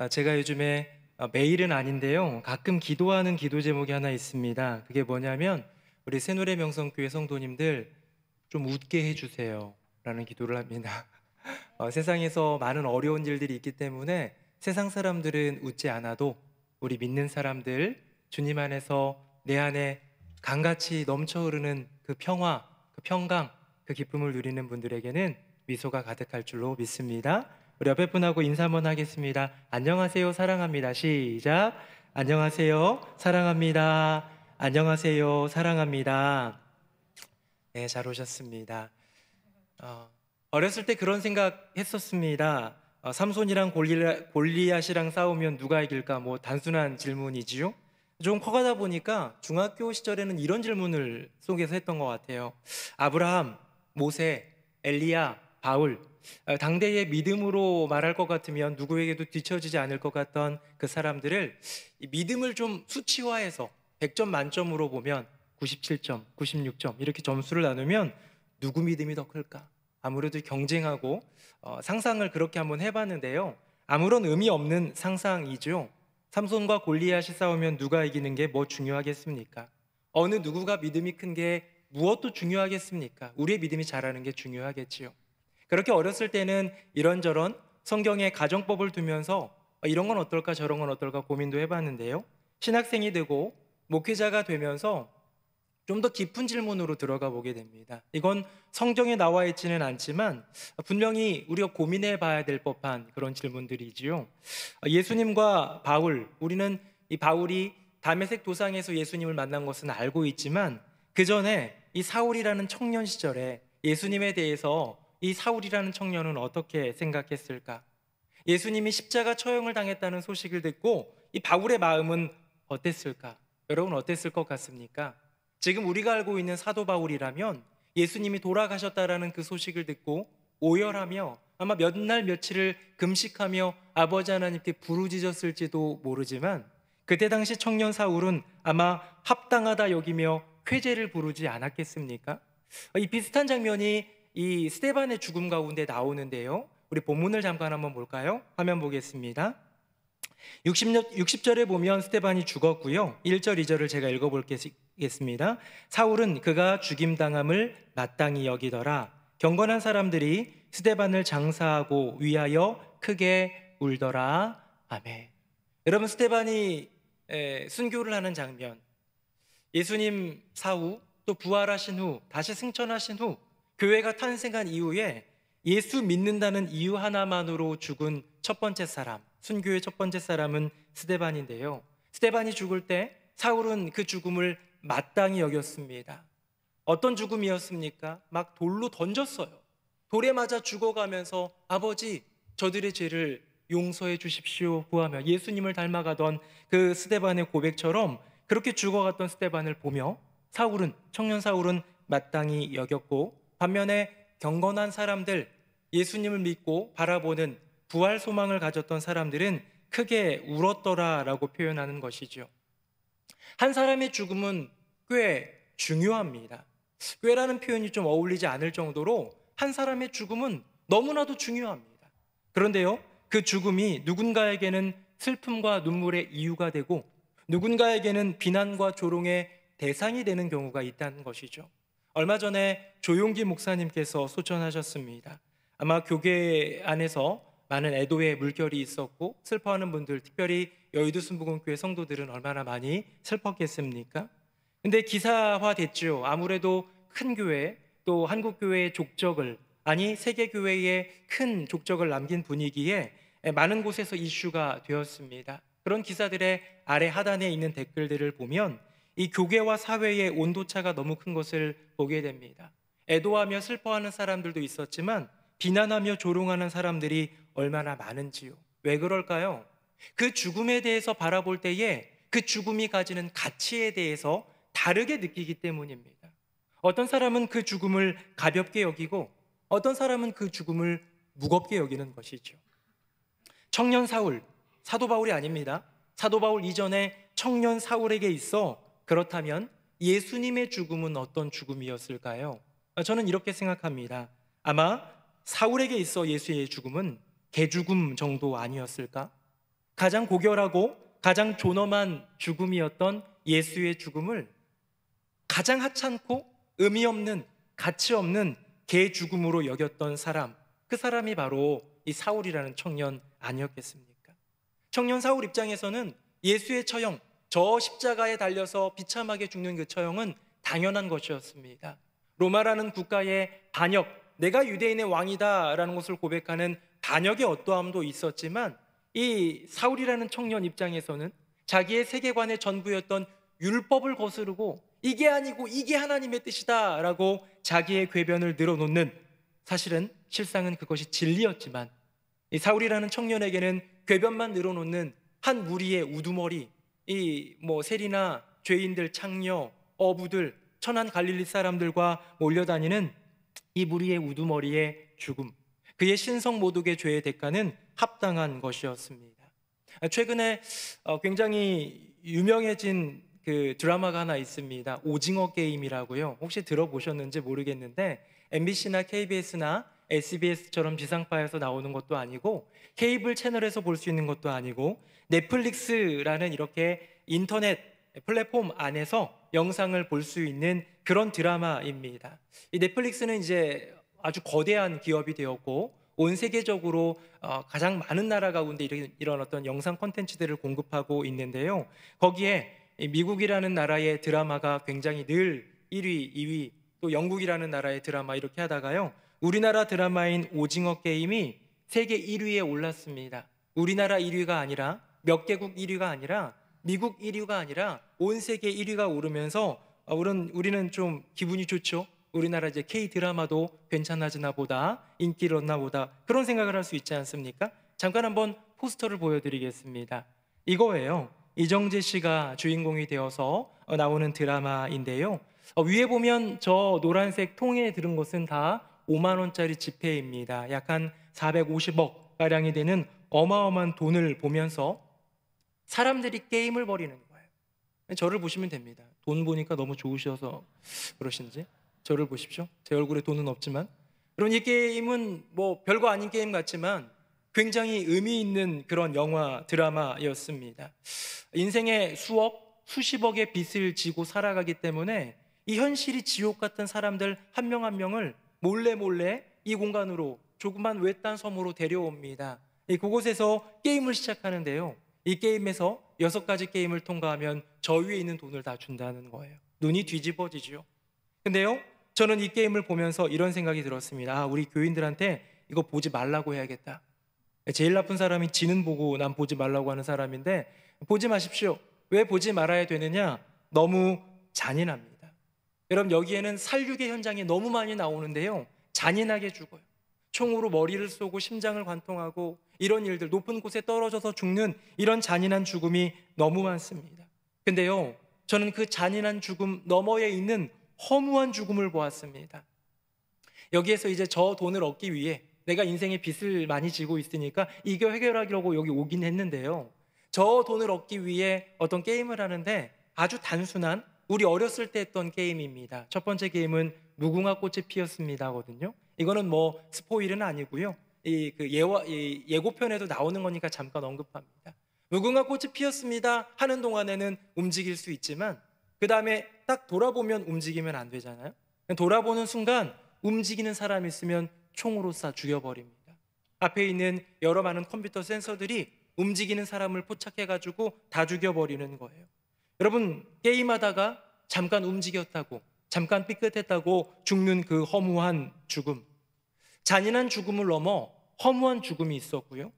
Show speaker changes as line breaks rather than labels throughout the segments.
제가 요즘에 매일은 아닌데요, 가끔 기도하는 기도 제목이 하나 있습니다. 그게 뭐냐면 우리 새노래 명성교회 성도님들 좀 웃게 해주세요 라는 기도를 합니다. 세상에서 많은 어려운 일들이 있기 때문에 세상 사람들은 웃지 않아도 우리 믿는 사람들, 주님 안에서 내 안에 강같이 넘쳐 흐르는 그 평화, 그 평강, 그 기쁨을 누리는 분들에게는 미소가 가득할 줄로 믿습니다. 우리 옆에 분하고 인사 한번 하겠습니다. 안녕하세요, 사랑합니다. 시작. 안녕하세요, 사랑합니다. 안녕하세요, 사랑합니다. 네, 잘 오셨습니다. 어, 어렸을 때 그런 생각 했었습니다. 삼손이랑 골리앗이랑 싸우면 누가 이길까? 뭐 단순한 질문이지요. 좀 커가다 보니까 중학교 시절에는 이런 질문을 속에서 했던 것 같아요. 아브라함, 모세, 엘리야, 바울, 당대의 믿음으로 말할 것 같으면 누구에게도 뒤처지지 않을 것 같던 그 사람들을 이 믿음을 좀 수치화해서 100점 만점으로 보면 97점, 96점 이렇게 점수를 나누면 누구 믿음이 더 클까? 아무래도 경쟁하고 상상을 그렇게 한번 해봤는데요. 아무런 의미 없는 상상이죠. 삼손과 골리앗이 싸우면 누가 이기는 게 뭐 중요하겠습니까? 어느 누구가 믿음이 큰 게 무엇도 중요하겠습니까? 우리의 믿음이 자라는 게 중요하겠지요. 그렇게 어렸을 때는 이런저런 성경의 가정법을 두면서 이런 건 어떨까 저런 건 어떨까 고민도 해봤는데요. 신학생이 되고 목회자가 되면서 좀 더 깊은 질문으로 들어가 보게 됩니다. 이건 성경에 나와 있지는 않지만 분명히 우리가 고민해 봐야 될 법한 그런 질문들이지요. 예수님과 바울, 우리는 이 바울이 다메섹 도상에서 예수님을 만난 것은 알고 있지만 그 전에 이 사울이라는 청년 시절에 예수님에 대해서 이 사울이라는 청년은 어떻게 생각했을까? 예수님이 십자가 처형을 당했다는 소식을 듣고 이 바울의 마음은 어땠을까? 여러분 어땠을 것 같습니까? 지금 우리가 알고 있는 사도 바울이라면 예수님이 돌아가셨다라는 그 소식을 듣고 오열하며 아마 몇 날 며칠을 금식하며 아버지 하나님께 부르짖었을지도 모르지만 그때 당시 청년 사울은 아마 합당하다 여기며 쾌제를 부르지 않았겠습니까? 이 비슷한 장면이 이 스데반의 죽음 가운데 나오는데요. 우리 본문을 잠깐 한번 볼까요? 화면 보겠습니다. 60절에 보면 스데반이 죽었고요. 1절, 2절을 제가 읽어보겠습니다. 사울은 그가 죽임당함을 마땅히 여기더라. 경건한 사람들이 스데반을 장사하고 위하여 크게 울더라. 아멘. 여러분, 스데반이 순교를 하는 장면, 예수님 사후 또 부활하신 후 다시 승천하신 후 교회가 탄생한 이후에 예수 믿는다는 이유 하나만으로 죽은 첫 번째 사람, 순교의 첫 번째 사람은 스데반인데요. 스데반이 죽을 때 사울은 그 죽음을 마땅히 여겼습니다. 어떤 죽음이었습니까? 막 돌로 던졌어요. 돌에 맞아 죽어가면서 아버지 저들의 죄를 용서해 주십시오 구하며 예수님을 닮아가던 그 스데반의 고백처럼 그렇게 죽어갔던 스데반을 보며 청년 사울은 마땅히 여겼고, 반면에 경건한 사람들, 예수님을 믿고 바라보는 부활 소망을 가졌던 사람들은 크게 울었더라라고 표현하는 것이죠. 한 사람의 죽음은 꽤 중요합니다. 꽤라는 표현이 좀 어울리지 않을 정도로 한 사람의 죽음은 너무나도 중요합니다. 그런데요, 그 죽음이 누군가에게는 슬픔과 눈물의 이유가 되고 누군가에게는 비난과 조롱의 대상이 되는 경우가 있다는 것이죠. 얼마 전에 조용기 목사님께서 소천하셨습니다. 아마 교계 안에서 많은 애도의 물결이 있었고 슬퍼하는 분들, 특별히 여의도 순복음교회 성도들은 얼마나 많이 슬펐겠습니까? 근데 기사화됐죠. 아무래도 큰 교회, 또 한국교회의 족적을, 아니 세계교회의 큰 족적을 남긴 분위기에 많은 곳에서 이슈가 되었습니다. 그런 기사들의 아래 하단에 있는 댓글들을 보면 이 교계와 사회의 온도차가 너무 큰 것을 보게 됩니다. 애도하며 슬퍼하는 사람들도 있었지만 비난하며 조롱하는 사람들이 얼마나 많은지요. 왜 그럴까요? 그 죽음에 대해서 바라볼 때에 그 죽음이 가지는 가치에 대해서 다르게 느끼기 때문입니다. 어떤 사람은 그 죽음을 가볍게 여기고 어떤 사람은 그 죽음을 무겁게 여기는 것이죠. 청년 사울, 사도 바울이 아닙니다. 사도 바울 이전에 청년 사울에게 있어 그렇다면 예수님의 죽음은 어떤 죽음이었을까요? 저는 이렇게 생각합니다. 아마 사울에게 있어 예수의 죽음은 개죽음 정도 아니었을까? 가장 고결하고 가장 존엄한 죽음이었던 예수의 죽음을 가장 하찮고 의미 없는, 가치 없는 개 죽음으로 여겼던 사람, 그 사람이 바로 이 사울이라는 청년 아니었겠습니까? 청년 사울 입장에서는 예수의 처형, 저 십자가에 달려서 비참하게 죽는 그 처형은 당연한 것이었습니다. 로마라는 국가의 반역, 내가 유대인의 왕이다라는 것을 고백하는 반역의 어떠함도 있었지만, 이 사울이라는 청년 입장에서는 자기의 세계관의 전부였던 율법을 거스르고 이게 아니고 이게 하나님의 뜻이다라고 자기의 궤변을 늘어놓는, 사실은 실상은 그것이 진리였지만 이 사울이라는 청년에게는 궤변만 늘어놓는 한 무리의 우두머리, 이 세리나 죄인들, 창녀, 어부들, 천한 갈릴리 사람들과 몰려다니는 이 무리의 우두머리의 죽음, 그의 신성 모독의 죄의 대가는 합당한 것이었습니다. 최근에 굉장히 유명해진 그 드라마가 하나 있습니다. 오징어 게임이라고요. 혹시 들어보셨는지 모르겠는데 MBC나 KBS나 SBS처럼 지상파에서 나오는 것도 아니고 케이블 채널에서 볼 수 있는 것도 아니고 넷플릭스라는 이렇게 인터넷 플랫폼 안에서 영상을 볼 수 있는 그런 드라마입니다. 이 넷플릭스는 이제 아주 거대한 기업이 되었고 온 세계적으로 가장 많은 나라 가운데 이런 어떤 영상 콘텐츠들을 공급하고 있는데요. 거기에 미국이라는 나라의 드라마가 굉장히 늘 1위, 2위, 또 영국이라는 나라의 드라마 이렇게 하다가요, 우리나라 드라마인 오징어 게임이 세계 1위에 올랐습니다. 우리나라 1위가 아니라, 몇 개국 1위가 아니라, 미국 1위가 아니라 온 세계 1위가 오르면서 우리는 좀 기분이 좋죠. 우리나라 이제 K-드라마도 괜찮아지나 보다, 인기를 얻나 보다, 그런 생각을 할 수 있지 않습니까? 잠깐 한번 포스터를 보여드리겠습니다. 이거예요. 이정재 씨가 주인공이 되어서 나오는 드라마인데요. 위에 보면 저 노란색 통에 들은 것은 다 5만 원짜리 지폐입니다. 약 한 450억 가량이 되는 어마어마한 돈을 보면서 사람들이 게임을 벌이는 거예요. 저를 보시면 됩니다. 돈 보니까 너무 좋으셔서 그러신지 저를 보십시오. 제 얼굴에 돈은 없지만, 여러분, 이 게임은 별거 아닌 게임 같지만 굉장히 의미 있는 그런 영화, 드라마였습니다. 인생에 수억, 수십억의 빚을 지고 살아가기 때문에 이 현실이 지옥 같은 사람들 한 명 한 명을 몰래 이 공간으로, 조그만 외딴 섬으로 데려옵니다. 그곳에서 게임을 시작하는데요, 이 게임에서 6가지 게임을 통과하면 저 위에 있는 돈을 다 준다는 거예요. 눈이 뒤집어지죠. 근데요, 저는 이 게임을 보면서 이런 생각이 들었습니다. 우리 교인들한테 이거 보지 말라고 해야겠다. 제일 나쁜 사람이 지는 보고 난 보지 말라고 하는 사람인데, 보지 마십시오. 왜 보지 말아야 되느냐? 너무 잔인합니다. 여러분, 여기에는 살육의 현장이 너무 많이 나오는데요, 잔인하게 죽어요. 총으로 머리를 쏘고 심장을 관통하고 이런 일들, 높은 곳에 떨어져서 죽는 이런 잔인한 죽음이 너무 많습니다. 근데요, 저는 그 잔인한 죽음 너머에 있는 허무한 죽음을 보았습니다. 여기에서 이제 저 돈을 얻기 위해, 내가 인생에 빚을 많이 지고 있으니까 이거 해결하려고 여기 오긴 했는데요, 저 돈을 얻기 위해 어떤 게임을 하는데 아주 단순한, 우리 어렸을 때 했던 게임입니다. 첫 번째 게임은 무궁화 꽃이 피었습니다거든요. 이거는 스포일은 아니고요, 예고편에도 나오는 거니까 잠깐 언급합니다. 무궁화 꽃이 피었습니다 하는 동안에는 움직일 수 있지만 그 다음에 딱 돌아보면 움직이면 안 되잖아요. 돌아보는 순간 움직이는 사람이 있으면 총으로 쏴 죽여버립니다. 앞에 있는 여러 많은 컴퓨터 센서들이 움직이는 사람을 포착해가지고 다 죽여버리는 거예요. 여러분, 게임하다가 잠깐 움직였다고, 잠깐 삐끗했다고 죽는 그 허무한 죽음, 잔인한 죽음을 넘어 허무한 죽음이 있었고요,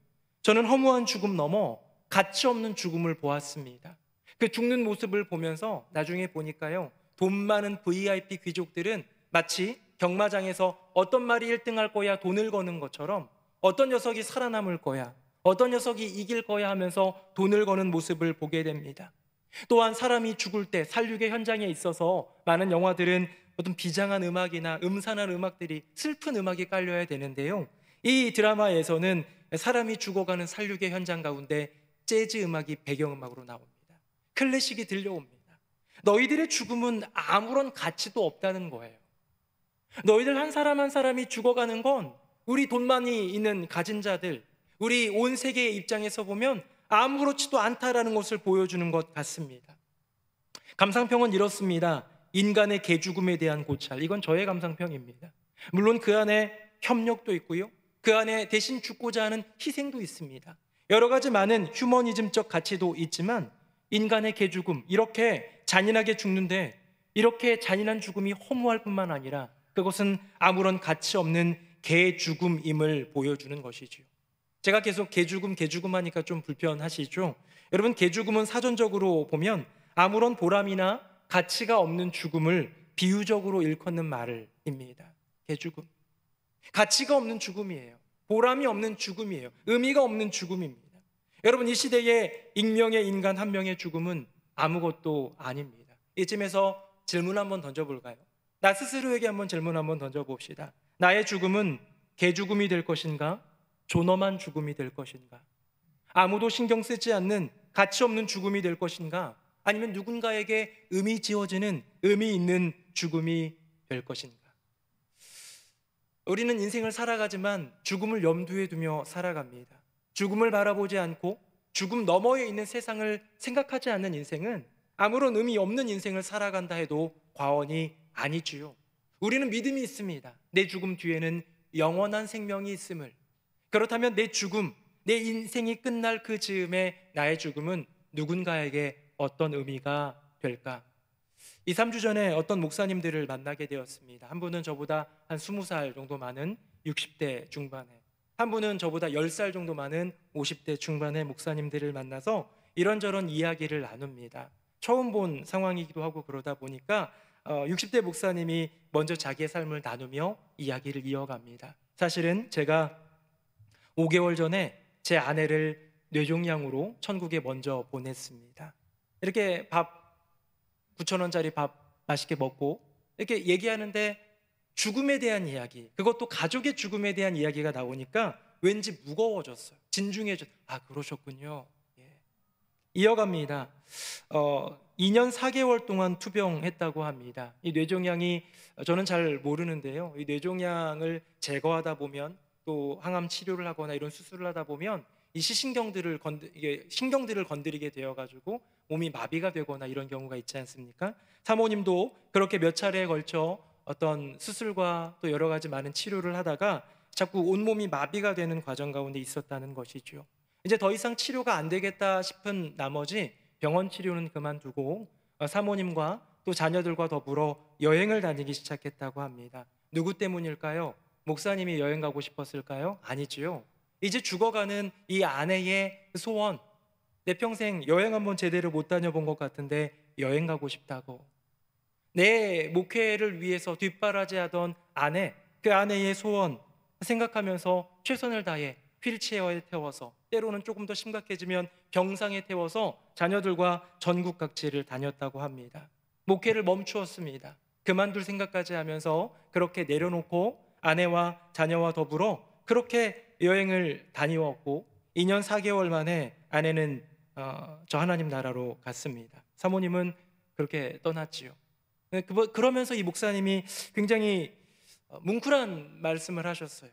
저는 허무한 죽음 넘어 가치 없는 죽음을 보았습니다. 그 죽는 모습을 보면서 나중에 보니까요, 돈 많은 VIP 귀족들은 마치 경마장에서 어떤 말이 1등할 거야 돈을 거는 것처럼 어떤 녀석이 살아남을 거야, 어떤 녀석이 이길 거야 하면서 돈을 거는 모습을 보게 됩니다. 또한 사람이 죽을 때 살육의 현장에 있어서 많은 영화들은 어떤 비장한 음악이나 음산한 음악들이, 슬픈 음악이 깔려야 되는데요, 이 드라마에서는 사람이 죽어가는 살육의 현장 가운데 재즈 음악이 배경음악으로 나옵니다. 클래식이 들려옵니다. 너희들의 죽음은 아무런 가치도 없다는 거예요. 너희들 한 사람 한 사람이 죽어가는 건 우리 돈 많이 있는 가진 자들, 우리 온 세계의 입장에서 보면 아무렇지도 않다라는 것을 보여주는 것 같습니다. 감상평은 이렇습니다. 인간의 개죽음에 대한 고찰. 이건 저의 감상평입니다. 물론 그 안에 협력도 있고요, 그 안에 대신 죽고자 하는 희생도 있습니다. 여러 가지 많은 휴머니즘적 가치도 있지만 인간의 개죽음, 이렇게 잔인하게 죽는데 이렇게 잔인한 죽음이 허무할 뿐만 아니라 그것은 아무런 가치 없는 개죽음임을 보여주는 것이지요. 제가 계속 개죽음 하니까 좀 불편하시죠? 여러분, 개죽음은 사전적으로 보면 아무런 보람이나 가치가 없는 죽음을 비유적으로 일컫는 말입니다. 개죽음. 가치가 없는 죽음이에요. 보람이 없는 죽음이에요. 의미가 없는 죽음입니다. 여러분, 이 시대의 익명의 인간 한 명의 죽음은 아무것도 아닙니다. 이쯤에서 질문 한번 던져볼까요? 나 스스로에게 한번 질문 한번 던져봅시다. 나의 죽음은 개죽음이 될 것인가? 존엄한 죽음이 될 것인가? 아무도 신경 쓰지 않는 가치 없는 죽음이 될 것인가? 아니면 누군가에게 의미 지어지는 의미 있는 죽음이 될 것인가? 우리는 인생을 살아가지만 죽음을 염두에 두며 살아갑니다. 죽음을 바라보지 않고 죽음 너머에 있는 세상을 생각하지 않는 인생은 아무런 의미 없는 인생을 살아간다 해도 과언이 아니지요. 우리는 믿음이 있습니다. 내 죽음 뒤에는 영원한 생명이 있음을. 그렇다면 내 죽음, 내 인생이 끝날 그 즈음에 나의 죽음은 누군가에게 어떤 의미가 될까? 2, 3주 전에 어떤 목사님들을 만나게 되었습니다. 한 분은 저보다 한 20살 정도 많은 60대 중반에, 한 분은 저보다 10살 정도 많은 50대 중반의 목사님들을 만나서 이런저런 이야기를 나눕니다. 처음 본 상황이기도 하고 그러다 보니까 60대 목사님이 먼저 자기의 삶을 나누며 이야기를 이어갑니다. 사실은 제가 5개월 전에 제 아내를 뇌종양으로 천국에 먼저 보냈습니다. 이렇게 9,000원짜리 밥 맛있게 먹고 이렇게 얘기하는데 죽음에 대한 이야기, 그것도 가족의 죽음에 대한 이야기가 나오니까 왠지 무거워졌어요. 진중해졌어요. 아, 그러셨군요. 예. 이어갑니다. 2년 4개월 동안 투병했다고 합니다. 이 뇌종양이, 저는 잘 모르는데요, 이 뇌종양을 제거하다 보면 또 항암 치료를 하거나 이런 수술을 하다 보면 이 신경들을 건드리게 되어가지고 몸이 마비가 되거나 이런 경우가 있지 않습니까? 사모님도 그렇게 몇 차례에 걸쳐 어떤 수술과 또 여러 가지 많은 치료를 하다가 자꾸 온몸이 마비가 되는 과정 가운데 있었다는 것이죠. 이제 더 이상 치료가 안 되겠다 싶은 나머지 병원 치료는 그만두고 사모님과 또 자녀들과 더불어 여행을 다니기 시작했다고 합니다. 누구 때문일까요? 목사님이 여행 가고 싶었을까요? 아니지요. 이제 죽어가는 이 아내의 소원, 내 평생 여행 한번 제대로 못 다녀본 것 같은데 여행 가고 싶다고. 내 목회를 위해서 뒷바라지하던 아내, 그 아내의 소원 생각하면서 최선을 다해 휠체어에 태워서, 때로는 조금 더 심각해지면 병상에 태워서 자녀들과 전국 각지를 다녔다고 합니다. 목회를 멈추었습니다. 그만둘 생각까지 하면서 그렇게 내려놓고 아내와 자녀와 더불어 그렇게 여행을 다녀왔고 2년 4개월 만에 아내는 저 하나님 나라로 갔습니다. 사모님은 그렇게 떠났지요. 그러면서 이 목사님이 굉장히 뭉클한 말씀을 하셨어요.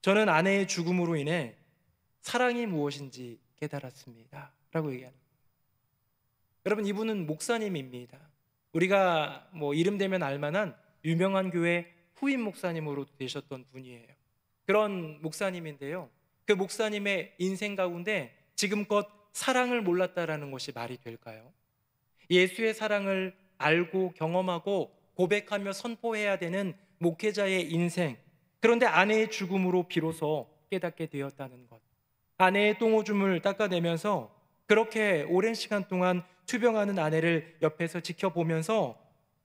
저는 아내의 죽음으로 인해 사랑이 무엇인지 깨달았습니다 라고 얘기하는 거예요. 여러분, 이분은 목사님입니다. 우리가 뭐 이름 되면 알만한 유명한 교회 후임 목사님으로 되셨던 분이에요. 그런 목사님인데요, 그 목사님의 인생 가운데 지금껏 사랑을 몰랐다라는 것이 말이 될까요? 예수의 사랑을 알고 경험하고 고백하며 선포해야 되는 목회자의 인생, 그런데 아내의 죽음으로 비로소 깨닫게 되었다는 것. 아내의 똥오줌을 닦아내면서 그렇게 오랜 시간 동안 투병하는 아내를 옆에서 지켜보면서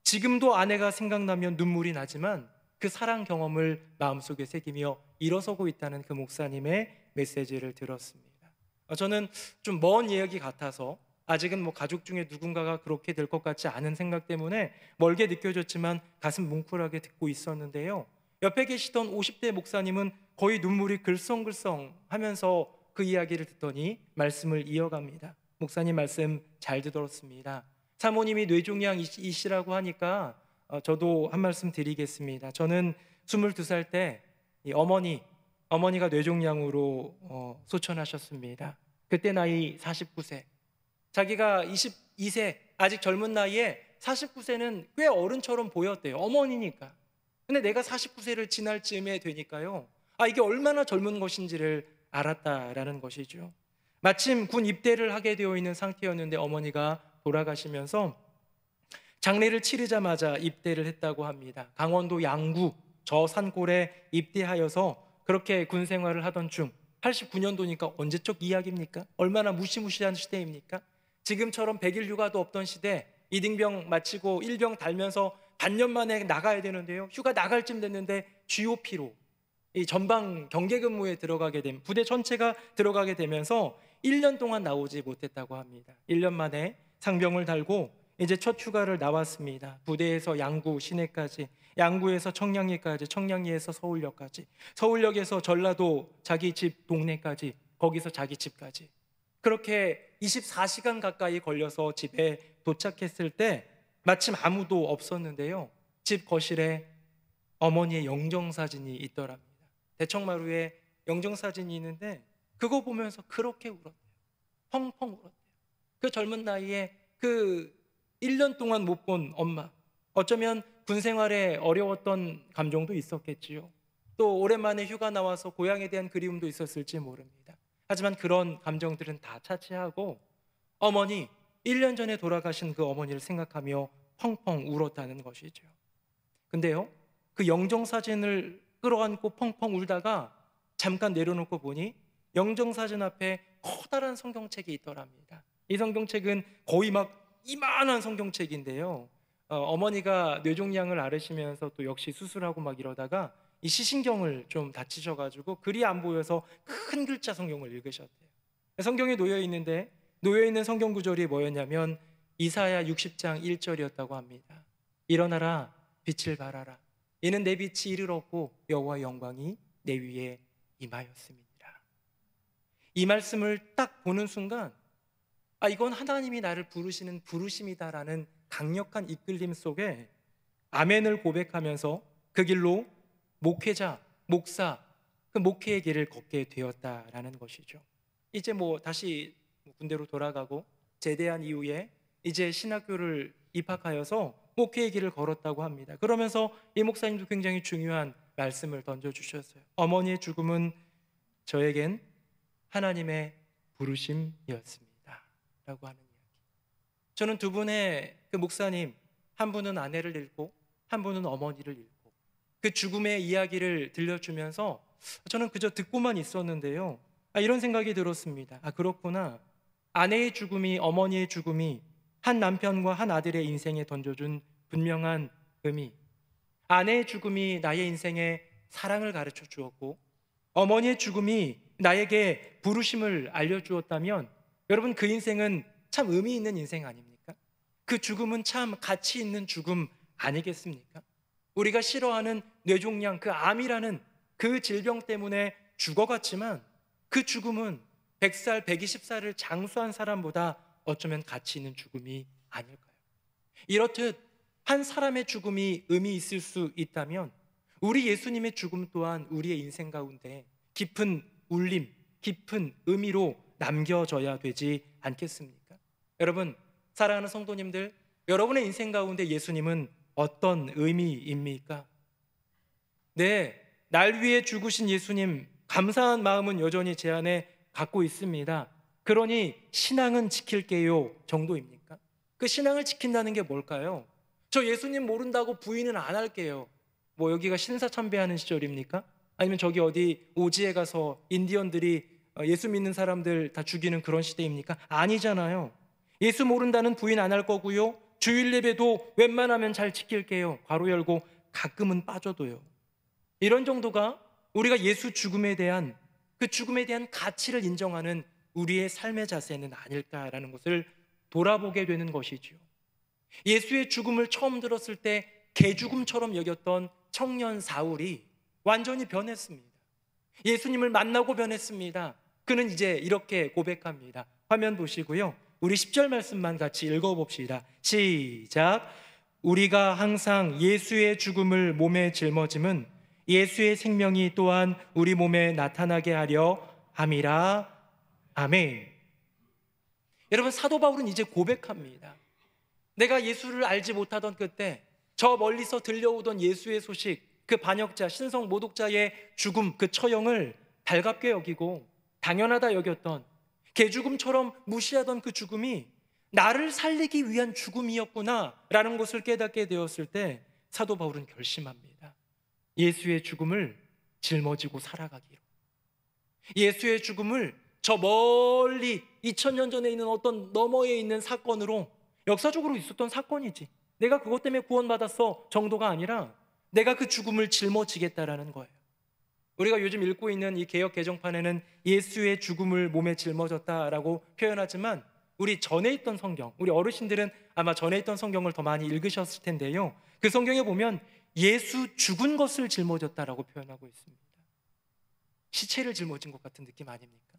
지금도 아내가 생각나면 눈물이 나지만 그 사랑 경험을 마음속에 새기며 일어서고 있다는 그 목사님의 메시지를 들었습니다. 저는 좀 먼 이야기 같아서 아직은 뭐 가족 중에 누군가가 그렇게 될 것 같지 않은 생각 때문에 멀게 느껴졌지만 가슴 뭉클하게 듣고 있었는데요, 옆에 계시던 50대 목사님은 거의 눈물이 글썽글썽 하면서 그 이야기를 듣더니 말씀을 이어갑니다. 목사님 말씀 잘 들었습니다. 사모님이 뇌종양이시라고 하니까 저도 한 말씀 드리겠습니다. 저는 22살 때 어머니가 뇌종양으로 소천하셨습니다. 그때 나이 49세. 자기가 22세, 아직 젊은 나이에 49세는 꽤 어른처럼 보였대요. 어머니니까. 근데 내가 49세를 지날 즈음에 되니까요, 이게 얼마나 젊은 것인지를 알았다라는 것이죠. 마침 군 입대를 하게 되어 있는 상태였는데 어머니가 돌아가시면서 장례를 치르자마자 입대를 했다고 합니다. 강원도 양구 저 산골에 입대하여서 그렇게 군 생활을 하던 중, 89년도니까 언제적 이야기입니까? 얼마나 무시무시한 시대입니까? 지금처럼 100일 휴가도 없던 시대, 이등병 마치고 일병 달면서 반년 만에 나가야 되는데요, 휴가 나갈 쯤 됐는데 GOP로 이 전방 경계 근무에 들어가게 되면 부대 전체가 들어가게 되면서 1년 동안 나오지 못했다고 합니다. 1년 만에 상병을 달고 이제 첫 휴가를 나왔습니다. 부대에서 양구 시내까지, 양구에서 청량리까지, 청량리에서 서울역까지, 서울역에서 전라도 자기 집 동네까지, 거기서 자기 집까지, 그렇게 24시간 가까이 걸려서 집에 도착했을 때 마침 아무도 없었는데요, 집 거실에 어머니의 영정사진이 있더랍니다. 대청마루에 영정사진이 있는데 그거 보면서 그렇게 울었대요. 펑펑 울었대요. 그 젊은 나이에 그 1년 동안 못 본 엄마, 어쩌면 군 생활에 어려웠던 감정도 있었겠지요. 또 오랜만에 휴가 나와서 고향에 대한 그리움도 있었을지 모릅니다. 하지만 그런 감정들은 다 차치하고 어머니, 1년 전에 돌아가신 그 어머니를 생각하며 펑펑 울었다는 것이죠. 근데요, 그 영정사진을 끌어안고 펑펑 울다가 잠깐 내려놓고 보니 영정사진 앞에 커다란 성경책이 있더랍니다. 이 성경책은 거의 막 이만한 성경책인데요, 어머니가 뇌종양을 앓으시면서 또 역시 수술하고 막 이러다가 이 시신경을 좀 다치셔가지고 글이 안 보여서 큰 글자 성경을 읽으셨대요. 성경에 놓여있는 성경 구절이 뭐였냐면 이사야 60장 1절이었다고 합니다. 일어나라, 빛을 발하라. 이는 내 빛이 이르렀고 여호와의 영광이 내 위에 임하였습니다. 이 말씀을 딱 보는 순간 이건 하나님이 나를 부르시는 부르심이다라는 강력한 이끌림 속에 아멘을 고백하면서 그 길로 목회자, 목사, 그 목회의 길을 걷게 되었다라는 것이죠. 이제 다시 군대로 돌아가고 제대한 이후에 이제 신학교를 입학하여서 목회의 길을 걸었다고 합니다. 그러면서 이 목사님도 굉장히 중요한 말씀을 던져주셨어요. 어머니의 죽음은 저에겐 하나님의 부르심이었습니다 라고 하는 이야기. 저는 두 분의 그 목사님, 한 분은 아내를 잃고 한 분은 어머니를 잃고 그 죽음의 이야기를 들려주면서 저는 그저 듣고만 있었는데요, 이런 생각이 들었습니다. 그렇구나. 아내의 죽음이, 어머니의 죽음이 한 남편과 한 아들의 인생에 던져준 분명한 의미, 아내의 죽음이 나의 인생에 사랑을 가르쳐 주었고 어머니의 죽음이 나에게 부르심을 알려주었다면 여러분, 그 인생은 참 의미 있는 인생 아닙니까? 그 죽음은 참 가치 있는 죽음 아니겠습니까? 우리가 싫어하는 뇌종양, 그 암이라는 그 질병 때문에 죽어갔지만 그 죽음은 100살, 120살을 장수한 사람보다 어쩌면 가치 있는 죽음이 아닐까요? 이렇듯 한 사람의 죽음이 의미 있을 수 있다면 우리 예수님의 죽음 또한 우리의 인생 가운데 깊은 울림, 깊은 의미로 남겨져야 되지 않겠습니까? 여러분, 사랑하는 성도님들, 여러분의 인생 가운데 예수님은 어떤 의미입니까? 네, 날 위해 죽으신 예수님, 감사한 마음은 여전히 제 안에 갖고 있습니다. 그러니 신앙은 지킬게요 정도입니까? 그 신앙을 지킨다는 게 뭘까요? 저 예수님 모른다고 부인은 안 할게요. 여기가 신사참배하는 시절입니까? 아니면 저기 어디 오지에 가서 인디언들이 예수 믿는 사람들 다 죽이는 그런 시대입니까? 아니잖아요. 예수 모른다는 부인 안 할 거고요, 주일 예배도 웬만하면 잘 지킬게요 괄호 열고 가끔은 빠져도요. 이런 정도가 우리가 예수 죽음에 대한, 그 죽음에 대한 가치를 인정하는 우리의 삶의 자세는 아닐까라는 것을 돌아보게 되는 것이죠. 예수의 죽음을 처음 들었을 때 개죽음처럼 여겼던 청년 사울이 완전히 변했습니다. 예수님을 만나고 변했습니다. 그는 이제 이렇게 고백합니다. 화면 보시고요, 우리 10절 말씀만 같이 읽어봅시다. 시작. 우리가 항상 예수의 죽음을 몸에 짊어짐은 예수의 생명이 또한 우리 몸에 나타나게 하려 함이라. 아멘. 여러분, 사도 바울은 이제 고백합니다. 내가 예수를 알지 못하던 그때 저 멀리서 들려오던 예수의 소식, 그 반역자, 신성 모독자의 죽음, 그 처형을 달갑게 여기고 당연하다 여겼던, 개죽음처럼 무시하던 그 죽음이 나를 살리기 위한 죽음이었구나 라는 것을 깨닫게 되었을 때 사도 바울은 결심합니다. 예수의 죽음을 짊어지고 살아가기로. 예수의 죽음을 저 멀리 2000년 전에 있는 어떤 너머에 있는 사건으로, 역사적으로 있었던 사건이지, 내가 그것 때문에 구원받았어 정도가 아니라 내가 그 죽음을 짊어지겠다라는 거예요. 우리가 요즘 읽고 있는 이 개역 개정판에는 예수의 죽음을 몸에 짊어졌다라고 표현하지만, 우리 전에 있던 성경, 우리 어르신들은 아마 전에 있던 성경을 더 많이 읽으셨을 텐데요, 그 성경에 보면 예수 죽은 것을 짊어졌다라고 표현하고 있습니다. 시체를 짊어진 것 같은 느낌 아닙니까?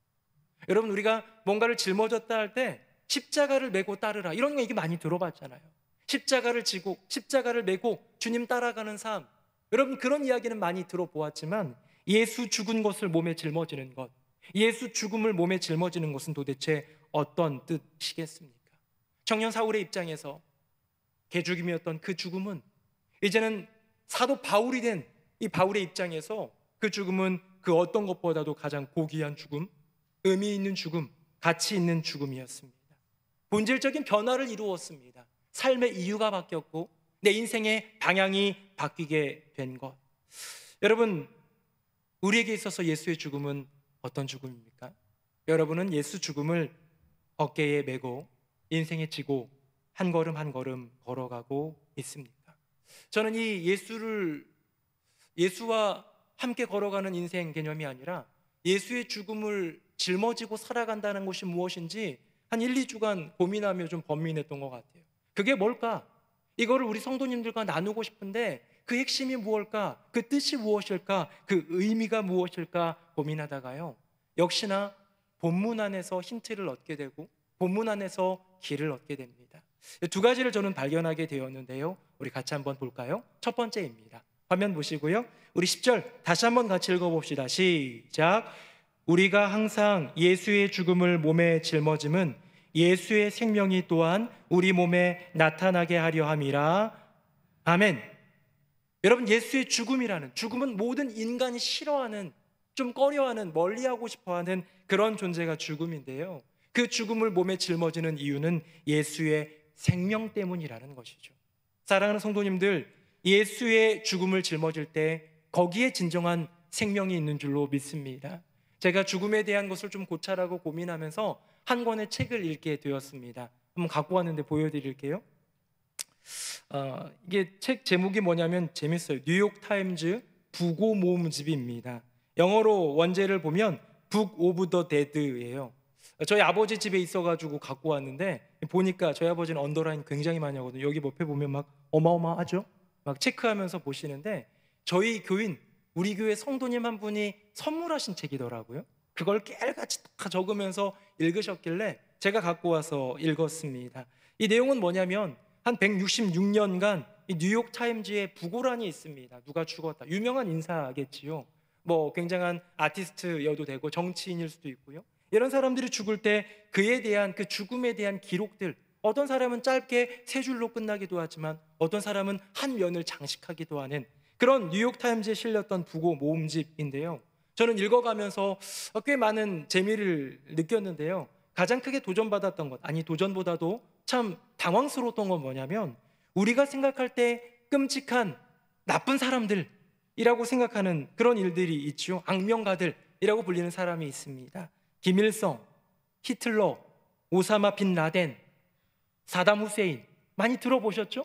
여러분, 우리가 뭔가를 짊어졌다 할 때 십자가를 메고 따르라, 이런 거 이게 많이 들어봤잖아요. 십자가를 지고 십자가를 메고 주님 따라가는 삶, 여러분 그런 이야기는 많이 들어보았지만 예수 죽은 것을 몸에 짊어지는 것, 예수 죽음을 몸에 짊어지는 것은 도대체 어떤 뜻이겠습니까? 청년 사울의 입장에서 개죽임이었던 그 죽음은 이제는 사도 바울이 된 이 바울의 입장에서 그 죽음은 그 어떤 것보다도 가장 고귀한 죽음, 의미 있는 죽음, 가치 있는 죽음이었습니다. 본질적인 변화를 이루었습니다. 삶의 이유가 바뀌었고 내 인생의 방향이 바뀌게 된 것. 여러분, 우리에게 있어서 예수의 죽음은 어떤 죽음입니까? 여러분은 예수 죽음을 어깨에 메고 인생에 지고 한 걸음 한 걸음 걸어가고 있습니까? 저는 이 예수와 함께 걸어가는 인생 개념이 아니라 예수의 죽음을 짊어지고 살아간다는 것이 무엇인지 한 1, 2주간 고민하며 좀 번민했던 것 같아요. 그게 뭘까? 이거를 우리 성도님들과 나누고 싶은데 그 핵심이 무엇일까? 그 뜻이 무엇일까? 그 의미가 무엇일까? 고민하다가요, 역시나 본문 안에서 힌트를 얻게 되고 본문 안에서 길을 얻게 됩니다. 두 가지를 저는 발견하게 되었는데요, 우리 같이 한번 볼까요? 첫 번째입니다. 화면 보시고요, 우리 10절 다시 한번 같이 읽어봅시다. 시작. 우리가 항상 예수의 죽음을 몸에 짊어짐은 예수의 생명이 또한 우리 몸에 나타나게 하려 함이라. 아멘. 여러분, 예수의 죽음은 모든 인간이 싫어하는, 좀 꺼려하는, 멀리하고 싶어하는 그런 존재가 죽음인데요, 그 죽음을 몸에 짊어지는 이유는 예수의 생명 때문이라는 것이죠. 사랑하는 성도님들, 예수의 죽음을 짊어질 때 거기에 진정한 생명이 있는 줄로 믿습니다. 제가 죽음에 대한 것을 좀 고찰하고 고민하면서 한 권의 책을 읽게 되었습니다. 한번 갖고 왔는데 보여드릴게요. 이게 책 제목이 뭐냐면 재밌어요. 뉴욕타임즈 부고 모음집입니다. 영어로 원제를 보면 Book of the Dead예요. 저희 아버지 집에 있어가지고 갖고 왔는데, 보니까 저희 아버지는 언더라인 굉장히 많이 하거든요. 여기 옆에 보면 막 어마어마하죠? 막 체크하면서 보시는데, 저희 교인, 우리 교회 성도님 한 분이 선물하신 책이더라고요. 그걸 깨알같이 다 적으면서 읽으셨길래 제가 갖고 와서 읽었습니다. 이 내용은 뭐냐면 한 166년간 이 뉴욕타임즈에 부고란이 있습니다. 누가 죽었다, 유명한 인사겠지요. 뭐 굉장한 아티스트여도 되고 정치인일 수도 있고요. 이런 사람들이 죽을 때 그에 대한, 그 죽음에 대한 기록들, 어떤 사람은 짧게 3줄로 끝나기도 하지만 어떤 사람은 한 면을 장식하기도 하는 그런 뉴욕타임즈에 실렸던 부고 모음집인데요, 저는 읽어가면서 꽤 많은 재미를 느꼈는데요, 가장 크게 도전받았던 것, 아니 도전보다도 참 당황스러웠던 건 뭐냐면, 우리가 생각할 때 끔찍한 나쁜 사람들이라고 생각하는 그런 일들이 있죠. 악명가들이라고 불리는 사람이 있습니다. 김일성, 히틀러, 오사마 빈 라덴, 사담 후세인, 많이 들어보셨죠?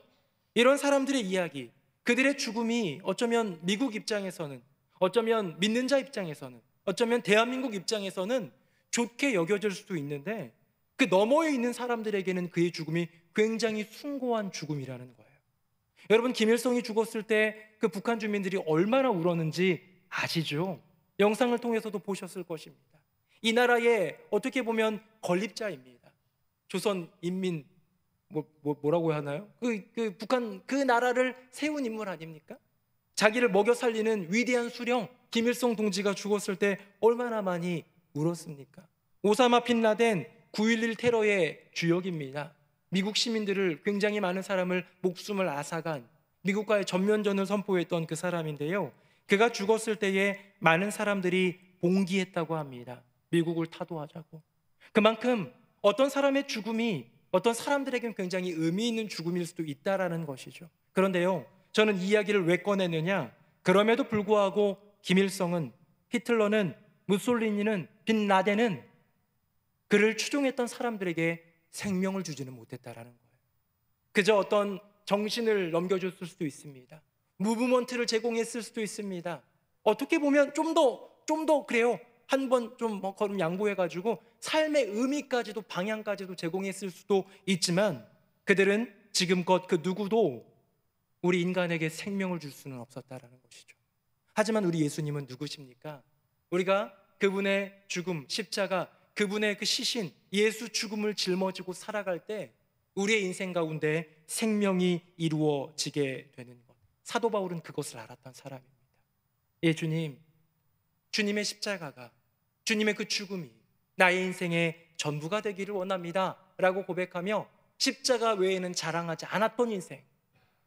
이런 사람들의 이야기, 그들의 죽음이 어쩌면 미국 입장에서는, 어쩌면 믿는 자 입장에서는, 어쩌면 대한민국 입장에서는 좋게 여겨질 수도 있는데, 그 너머에 있는 사람들에게는 그의 죽음이 굉장히 숭고한 죽음이라는 거예요. 여러분, 김일성이 죽었을 때 그 북한 주민들이 얼마나 울었는지 아시죠? 영상을 통해서도 보셨을 것입니다. 이 나라의 어떻게 보면 건립자입니다. 조선 인민 뭐라고 하나요? 그 북한, 그 나라를 세운 인물 아닙니까? 자기를 먹여 살리는 위대한 수령 김일성 동지가 죽었을 때 얼마나 많이 울었습니까? 오사마 빈 라덴, 9.11 테러의 주역입니다. 미국 시민들을, 굉장히 많은 사람을 목숨을 앗아간, 미국과의 전면전을 선포했던 그 사람인데요, 그가 죽었을 때에 많은 사람들이 봉기했다고 합니다. 미국을 타도하자고. 그만큼 어떤 사람의 죽음이 어떤 사람들에게는 굉장히 의미 있는 죽음일 수도 있다라는 것이죠. 그런데요, 저는 이 이야기를 왜 꺼내느냐, 그럼에도 불구하고 김일성은, 히틀러는, 무솔리니는, 빈 라덴은 그를 추종했던 사람들에게 생명을 주지는 못했다라는 거예요. 그저 어떤 정신을 넘겨줬을 수도 있습니다. 무브먼트를 제공했을 수도 있습니다. 어떻게 보면 좀 더 그래요, 한 번 좀 걸음 양보해가지고 삶의 의미까지도, 방향까지도 제공했을 수도 있지만, 그들은 지금껏 그 누구도 우리 인간에게 생명을 줄 수는 없었다라는 것이죠. 하지만 우리 예수님은 누구십니까? 우리가 그분의 죽음, 십자가, 그분의 그 시신, 예수 죽음을 짊어지고 살아갈 때 우리의 인생 가운데 생명이 이루어지게 되는 것, 사도 바울은 그것을 알았던 사람입니다. 예, 주님의 십자가가, 주님의 그 죽음이 나의 인생의 전부가 되기를 원합니다 라고 고백하며 십자가 외에는 자랑하지 않았던 인생,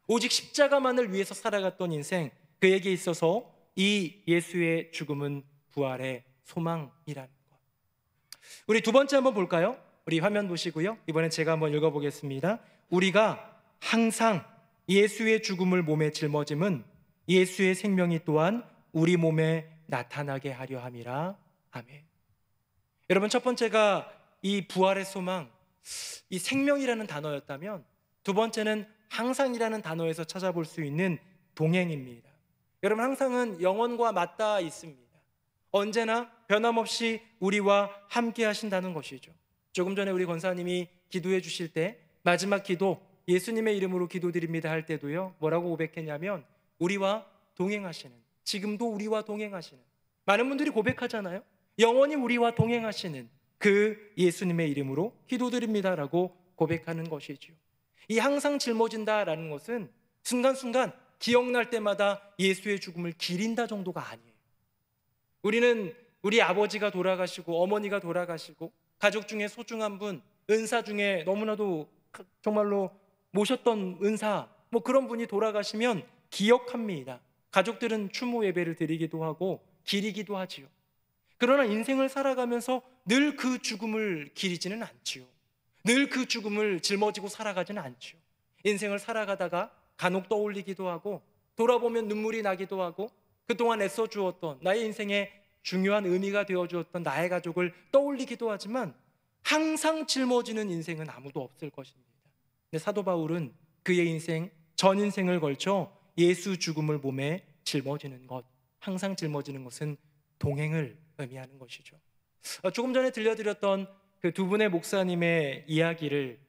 오직 십자가만을 위해서 살아갔던 인생, 그에게 있어서 이 예수의 죽음은 부활의 소망이라는 것. 우리 두 번째 한번 볼까요? 우리 화면 보시고요, 이번엔 제가 한번 읽어보겠습니다. 우리가 항상 예수의 죽음을 몸에 짊어짐은 예수의 생명이 또한 우리 몸에 나타나게 하려 함이라. 아멘. 여러분, 첫 번째가 이 부활의 소망, 이 생명이라는 단어였다면, 두 번째는 항상이라는 단어에서 찾아볼 수 있는 동행입니다. 여러분, 항상은 영원과 맞닿아 있습니다. 언제나 변함없이 우리와 함께 하신다는 것이죠. 조금 전에 우리 권사님이 기도해 주실 때, 마지막 기도, 예수님의 이름으로 기도드립니다 할 때도요, 뭐라고 고백했냐면 우리와 동행하시는, 지금도 우리와 동행하시는, 많은 분들이 고백하잖아요. 영원히 우리와 동행하시는 그 예수님의 이름으로 기도드립니다라고 고백하는 것이죠. 이 항상 짊어진다라는 것은 순간순간 기억날 때마다 예수의 죽음을 기린다 정도가 아니에요. 우리는 우리 아버지가 돌아가시고 어머니가 돌아가시고 가족 중에 소중한 분, 은사 중에 너무나도 정말로 모셨던 은사, 뭐 그런 분이 돌아가시면 기억합니다. 가족들은 추모 예배를 드리기도 하고 기리기도 하지요. 그러나 인생을 살아가면서 늘 그 죽음을 기리지는 않지요. 늘 그 죽음을 짊어지고 살아가지는 않지요. 인생을 살아가다가 간혹 떠올리기도 하고, 돌아보면 눈물이 나기도 하고, 그동안 애써 주었던, 나의 인생에 중요한 의미가 되어 주었던 나의 가족을 떠올리기도 하지만 항상 짊어지는 인생은 아무도 없을 것입니다. 근데 사도 바울은 그의 인생, 전 인생을 걸쳐 예수 죽음을 몸에 짊어지는 것, 항상 짊어지는 것은 동행을 의미하는 것이죠. 조금 전에 들려드렸던 그 두 분의 목사님의 이야기를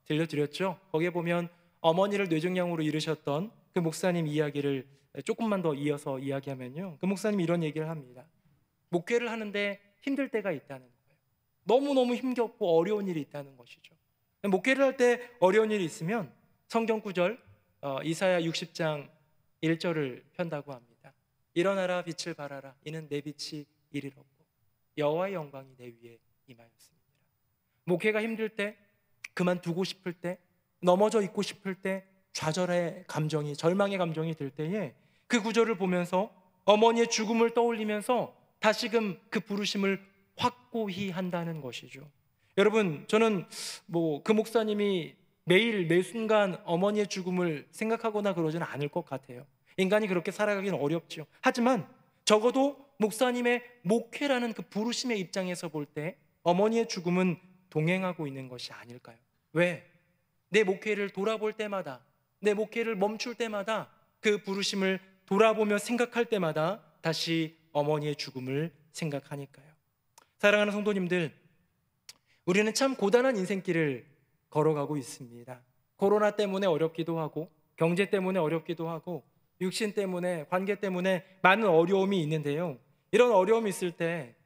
들려드렸죠. 거기에 보면 어머니를 뇌종양으로 잃으셨던 그 목사님 이야기를 조금만 더 이어서 이야기하면요, 그 목사님이 이런 얘기를 합니다. 목회를 하는데 힘들 때가 있다는 거예요. 너무너무 힘겹고 어려운 일이 있다는 것이죠. 목회를 할 때 어려운 일이 있으면 성경 구절, 이사야 60장 1절을 편다고 합니다. 일어나라, 빛을 발하라, 이는 내 빛이 이르렀고 여호와의 영광이 내 위에 임하였습니다. 목회가 힘들 때, 그만두고 싶을 때, 넘어져 있고 싶을 때, 좌절의 감정이, 절망의 감정이 들 때에 그 구절을 보면서 어머니의 죽음을 떠올리면서 다시금 그 부르심을 확고히 한다는 것이죠. 여러분, 저는 그 목사님이 매일 매 순간 어머니의 죽음을 생각하거나 그러지는 않을 것 같아요. 인간이 그렇게 살아가기는 어렵죠. 하지만 적어도 목사님의 목회라는 그 부르심의 입장에서 볼 때 어머니의 죽음은 동행하고 있는 것이 아닐까요? 왜? 내 목회를 돌아볼 때마다, 내 목회를 멈출 때마다, 그 부르심을 돌아보며 생각할 때마다 다시 어머니의 죽음을 생각하니까요. 사랑하는 성도님들, 우리는 참 고단한 인생길을 걸어가고 있습니다. 코로나 때문에 어렵기도 하고, 경제 때문에 어렵기도 하고, 육신 때문에, 관계 때문에 많은 어려움이 있는데요, 이런 어려움이 있을 때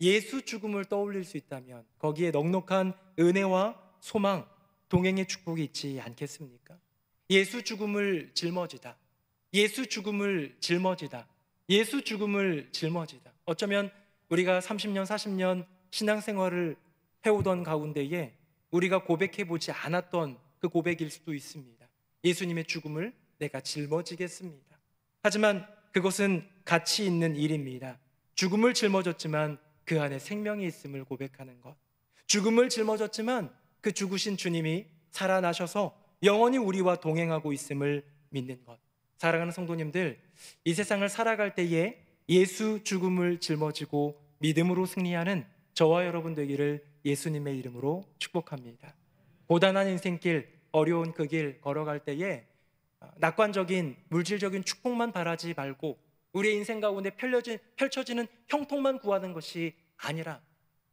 예수 죽음을 떠올릴 수 있다면 거기에 넉넉한 은혜와 소망, 동행의 축복이 있지 않겠습니까? 예수 죽음을 짊어지다, 예수 죽음을 짊어지다, 예수 죽음을 짊어지다. 어쩌면 우리가 30년, 40년 신앙생활을 해오던 가운데에 우리가 고백해보지 않았던 그 고백일 수도 있습니다. 예수님의 죽음을 내가 짊어지겠습니다. 하지만 그것은 가치 있는 일입니다. 죽음을 짊어졌지만 그 안에 생명이 있음을 고백하는 것, 죽음을 짊어졌지만 그 죽으신 주님이 살아나셔서 영원히 우리와 동행하고 있음을 믿는 것. 사랑하는 성도님들, 이 세상을 살아갈 때에 예수 죽음을 짊어지고 믿음으로 승리하는 저와 여러분 되기를 예수님의 이름으로 축복합니다. 고단한 인생길, 어려운 그 길 걸어갈 때에 낙관적인 물질적인 축복만 바라지 말고 우리의 인생 가운데 펼쳐지는 형통만 구하는 것이 아니라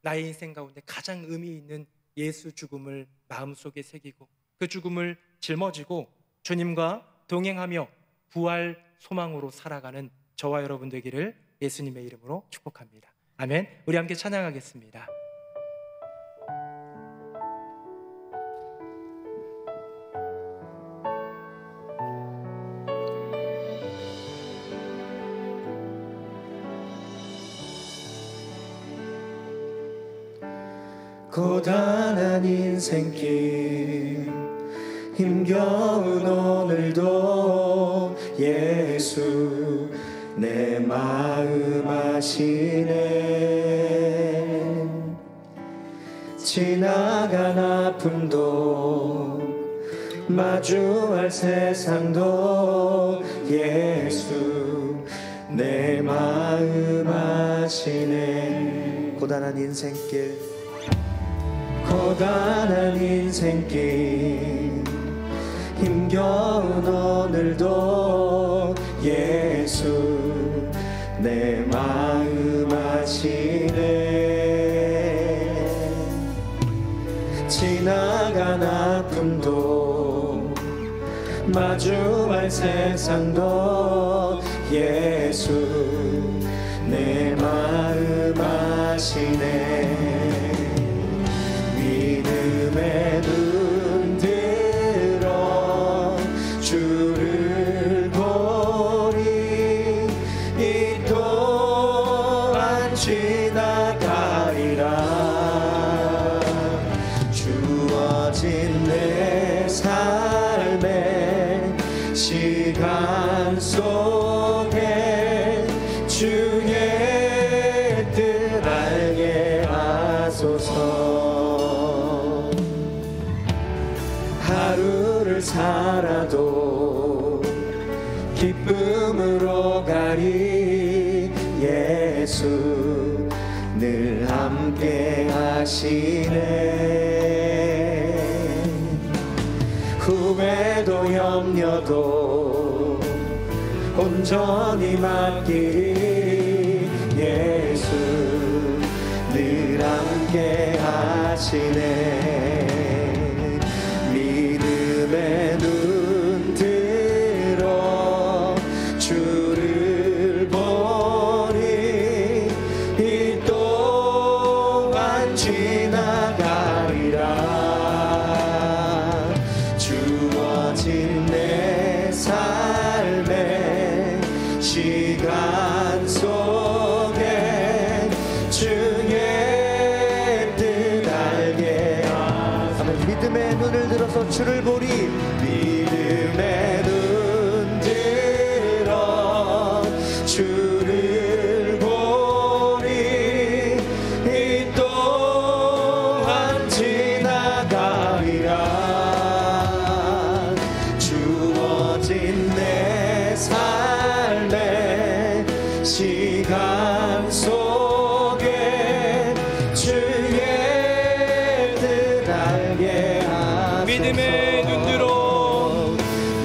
나의 인생 가운데 가장 의미 있는 예수 죽음을 마음속에 새기고 그 죽음을 짊어지고 주님과 동행하며 부활 소망으로 살아가는 저와 여러분 되기를 예수님의 이름으로 축복합니다. 아멘. 우리 함께 찬양하겠습니다.
고단한 인생길 힘겨운 오늘도 예수 내 마음 아시네. 지나간 아픔도 마주할 세상도 예수 내 마음 아시네. 고단한 인생길 고단한 인생길 힘겨운 오늘도 예수 내 마음 아시네. 지나간 아픔도 마주할 세상도 예수 내 마음 아시네. 믿음의 눈 들어 주를 보리. 이 또한 지나가리라. 주어진 내 삶의 시간 속에 주의 뜻 알게 하소서. 하루를 살아도 기쁨으로 가리. 예수 늘 함께 하시네. 후회도 염려도 온전히 맡기리. 예수 늘 함께 하시네. 믿음의 눈 들어 주를 보리. 이 또한 지나가리라. 주어진 내 삶의 시간 속에 주의 뜻 알게 하소서. 믿음의 눈을 들어서 주를 보리. 믿음의 눈 들어 주를 보리. 이 또한 지나가리라. 주어진 내 삶의 시간 속에 주의 뜻 알게 하소서.
믿음의 눈 들어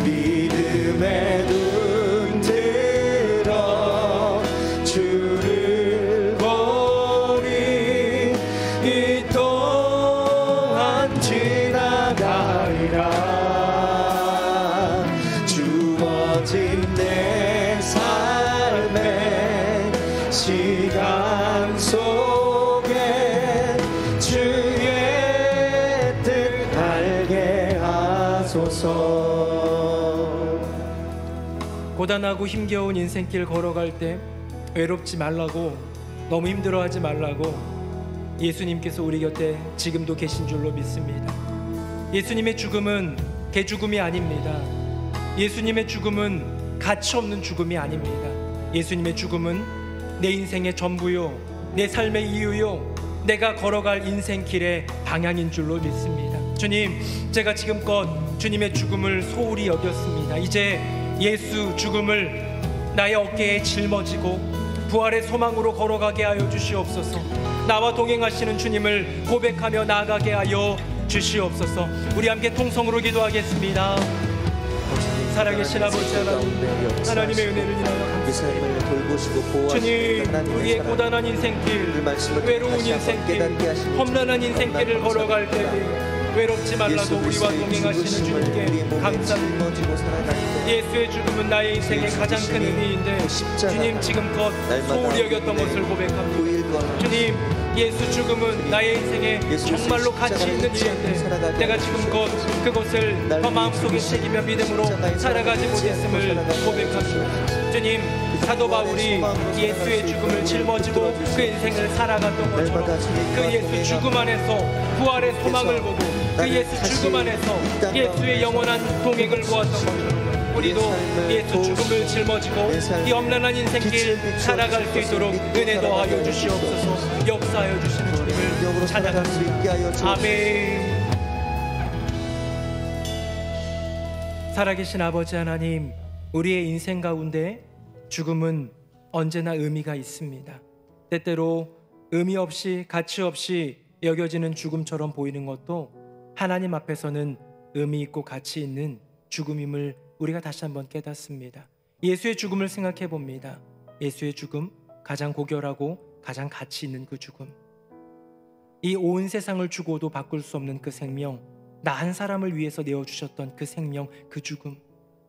믿음의 눈 들어 주를 보리. 이 또한 지나가리라. 주어진 내 삶의 시간 속에 주의 뜻 알게 하소서.
고단하고 힘겨운 인생길 걸어갈 때 외롭지 말라고, 너무 힘들어하지 말라고 예수님께서 우리 곁에 지금도 계신 줄로 믿습니다. 예수님의 죽음은 개죽음이 아닙니다. 예수님의 죽음은 가치 없는 죽음이 아닙니다. 예수님의 죽음은 내 인생의 전부요, 내 삶의 이유요, 내가 걸어갈 인생길의 방향인 줄로 믿습니다. 주님, 제가 지금껏 주님의 죽음을 소홀히 여겼습니다. 이제 예수 죽음을 나의 어깨에 짊어지고 부활의 소망으로 걸어가게 하여 주시옵소서. 나와 동행하시는 주님을 고백하며 나아가게 하여 주시옵소서. 우리 함께 통성으로 기도하겠습니다. 살아계신 아버지 하나님, 하나님의 은혜를 인하여
이 삶을 돌보시고 보호하시고
주님, 우리의 고단한 인생길, 외로운 인생길, 험난한 인생길을 걸어갈 때에 외롭지 말라고 우리와 동행하시는 주님께 감사드립니다. 예수의 죽음은 나의 인생의 가장 큰 의미인데 주님, 지금껏 소홀히 여겼던 것을 고백합니다. 주님, 예수 죽음은 나의 인생에 정말로 가치 있는 일인데 내가 지금껏 그것을 더 마음속에 새기며 믿음으로 살아가지 못했음을 고백합니다. 주님, 사도 바울이 예수의 죽음을 짊어지고 그 인생을 살아갔던 것처럼 그 예수 죽음 안에서 부활의 소망을 보고 그 예수 죽음 안에서 예수의 영원한 동행을 보았던 것처럼 우리도 예수 죽음을 짊어지고 이 험난한 인생길 살아갈 수 있도록 은혜 더하여 주시옵소서. 역사하여 주시는 주님을 찬양합니다. 아멘. 살아계신 아버지 하나님, 우리의 인생 가운데 죽음은 언제나 의미가 있습니다. 때때로 의미 없이 가치 없이 여겨지는 죽음처럼 보이는 것도 하나님 앞에서는 의미 있고 가치 있는 죽음임을 우리가 다시 한번 깨닫습니다. 예수의 죽음을 생각해 봅니다. 예수의 죽음, 가장 고결하고 가장 가치 있는 그 죽음, 이 온 세상을 주고도 바꿀 수 없는 그 생명, 나 한 사람을 위해서 내어주셨던 그 생명, 그 죽음,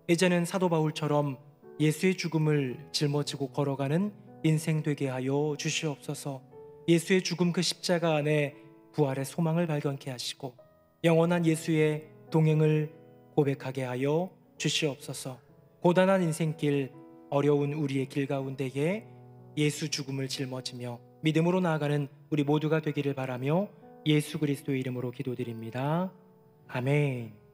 이제는 사도 바울처럼 예수의 죽음을 짊어지고 걸어가는 인생 되게 하여 주시옵소서. 예수의 죽음 그 십자가 안에 부활의 소망을 발견케 하시고 영원한 예수의 동행을 고백하게 하여 주시옵소서. 고단한 인생길, 어려운 우리의 길 가운데에 예수 죽음을 짊어지며 믿음으로 나아가는 우리 모두가 되기를 바라며 예수 그리스도의 이름으로 기도드립니다. 아멘.